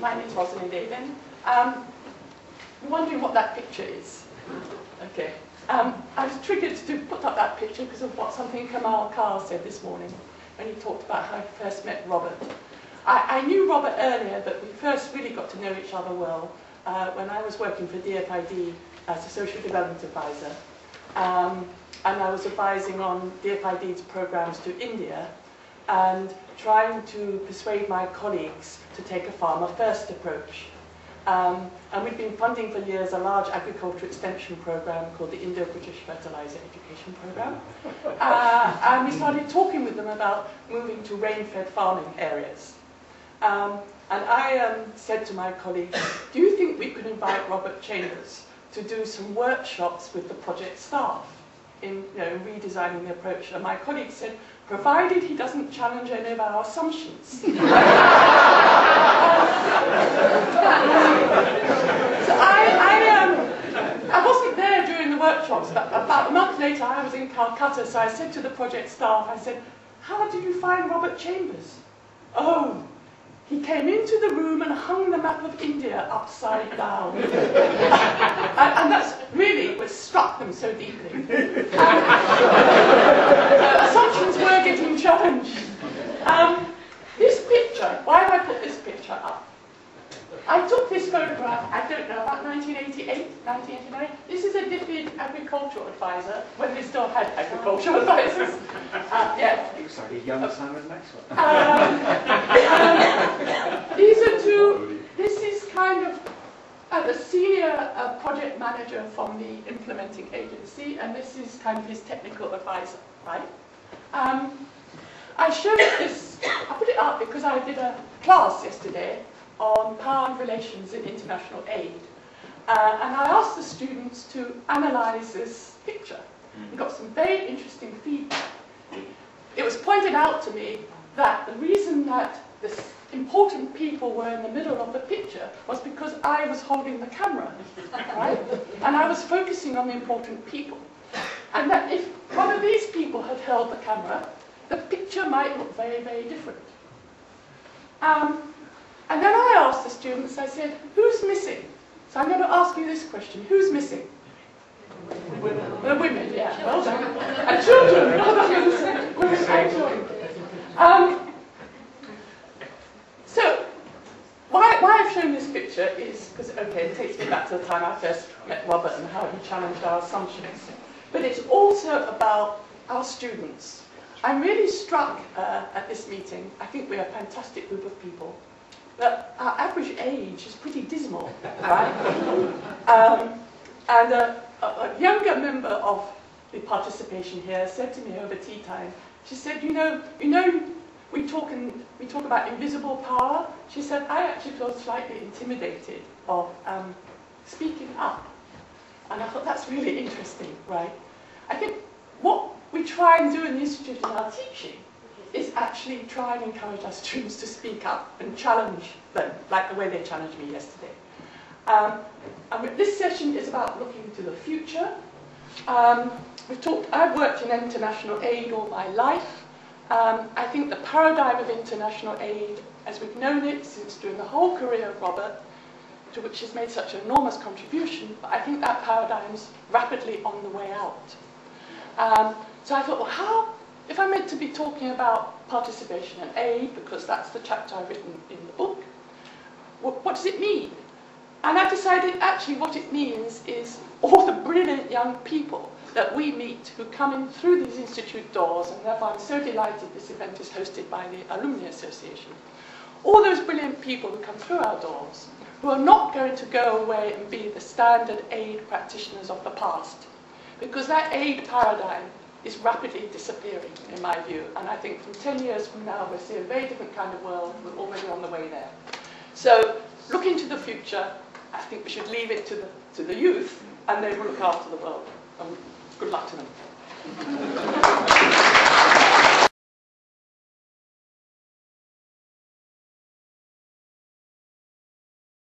My name is Ros Eyben. You're wondering what that picture is. Okay. I was triggered to put up that picture because of something Kamal Carr said this morning when he talked about how he first met Robert. I knew Robert earlier, but we first really got to know each other well when I was working for DFID as a social development advisor. And I was advising on DFID's programs to India and trying to persuade my colleagues to take a farmer-first approach. And we'd been funding for years a large agriculture extension program called the Indo-British Fertilizer Education Program. And we started talking with them about moving to rain-fed farming areas. And I said to my colleagues, do you think we could invite Robert Chambers to do some workshops with the project staff in redesigning the approach? And my colleague said, provided he doesn't challenge any of our assumptions. So I wasn't there during the workshops, but about a month later I was in Calcutta, so I said to the project staff, I said, how did you find Robert Chambers? Oh, he came into the room and hung the map of India upside down. And that's really what struck them so deeply. Assumptions were getting challenged. This picture, why have I put this picture up? I took this photograph, I don't know, about 1988, 1989. This is a DFID agricultural advisor, when they still had agricultural advisors. Yeah. Looks like a young Simon Maxwell. These are two, this is kind of the senior project manager from the implementing agency, and this is kind of his technical advisor, right? I showed this, I put it up because I did a class yesterday on power and relations in international aid. And I asked the students to analyze this picture and got some very interesting feedback. It was pointed out to me that the reason that the important people were in the middle of the picture was because I was holding the camera, right? And I was focusing on the important people. And that if one of these people had held the camera, the picture might look very, very different. And then I asked the students, I said, who's missing? So I'm going to ask you this question, who's missing? The women, yeah, well done. And children, women and children. So, why I've shown this picture is, because, okay, it takes me back to the time I first met Robert and how he challenged our assumptions. But it's also about our students. I'm really struck at this meeting. I think we're a fantastic group of people. But our average age is pretty dismal, right? And a younger member of the participation here said to me over tea time, she said, you know, we talk about invisible power. She said, I actually feel slightly intimidated of speaking up. And I thought that's really interesting, right? I think what we try and do in the Institute in our teaching is actually try and encourage our students to speak up and challenge them, like the way they challenged me yesterday. And this session is about looking to the future. I've worked in international aid all my life. I think the paradigm of international aid, as we've known it since during the whole career of Robert, to which he's made such an enormous contribution, but I think that paradigm's rapidly on the way out. So I thought, well, if I'm meant to be talking about participation and aid, because that's the chapter I've written in the book, what does it mean? And I decided actually what it means is all the brilliant young people that we meet who come in through these institute doors, and therefore I'm so delighted this event is hosted by the Alumni Association. All those brilliant people who come through our doors, who are not going to go away and be the standard aid practitioners of the past, because that aid paradigm is rapidly disappearing, in my view. And I think from 10 years from now, we'll see a very different kind of world. We're already on the way there. So, looking to the future, I think we should leave it to the youth, and they will look after the world. Good luck to them.